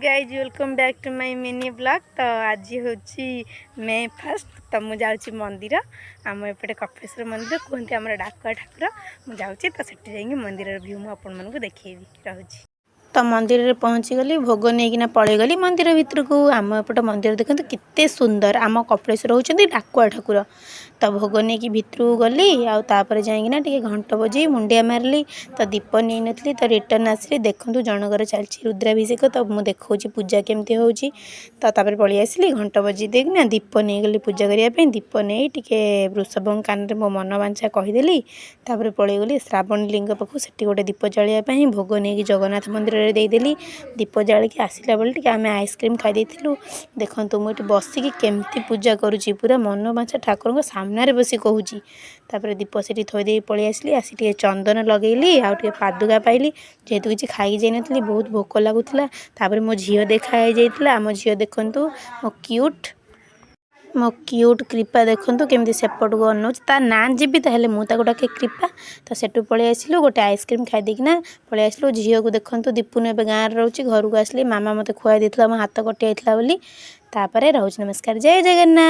Guys welcome back to my mini blog. तो आज हूँ मे 1 तो मुझे जाऊँगी मंदिर आम एपटे कपेश्वर मंदिर कहते आम डाकुआ ठाकुर मुझे तो सेठी जाइए मंदिर व्यू मुझे देखी रही तो मंदिर में पहुँची गली भोग नहीं पलैगली मंदिर भितर को आम एपट मंदिर देखते केते सुंदर आम कपिलेश्वर होती डाकुआ ठाकुर तो भोग नहीं भितर गली आउे जाइना टे घंट बजे मुंडिया मारली तो दीप नहीं नी तो रिटर्न आसली देखूँ जनकर चलती रुद्राभिषेक तो मुझे देखा पूजा केमती हो पलि आसली घंट बजे देखना दीप नहीं गली पूजा करने दीप नहीं टे वृषभ कान मो मन बांछा कहीदेली पलैगली श्रावण लिंग पाखु से गोटे दीप जलियापाई भोग नहीं जगन्नाथ मंदिर में देदेली दीप जालिकी आसला बेले आम आइसक्रीम खाई देखु मुझे बसिकी केमती पूजा करुँची पूरा मन बांछा ठाकुर को सामने बसी कहूँ दीप से थोदे पलि आसली आसी चंदन लगेली आउे पादुका पाइली जेहेतु किसी खाई जाइनी बहुत भोक लगुला मो झील देखाई जाइए आम झील देखु मो क्यूट कृपा देखु केमती सेपट को अनाऊँ ना जीवी ताहले मुझे डाके कृपा तो सेठू पलि आसलु गोटे आइसक्रीम खाईदेना पलि आसलु झील को देखु दीपुन ए गाँव रोचे घर को आसली मामा मत खुआ देता मो हाथ कटि जाता रोचे नमस्कार जय जगन्नाथ।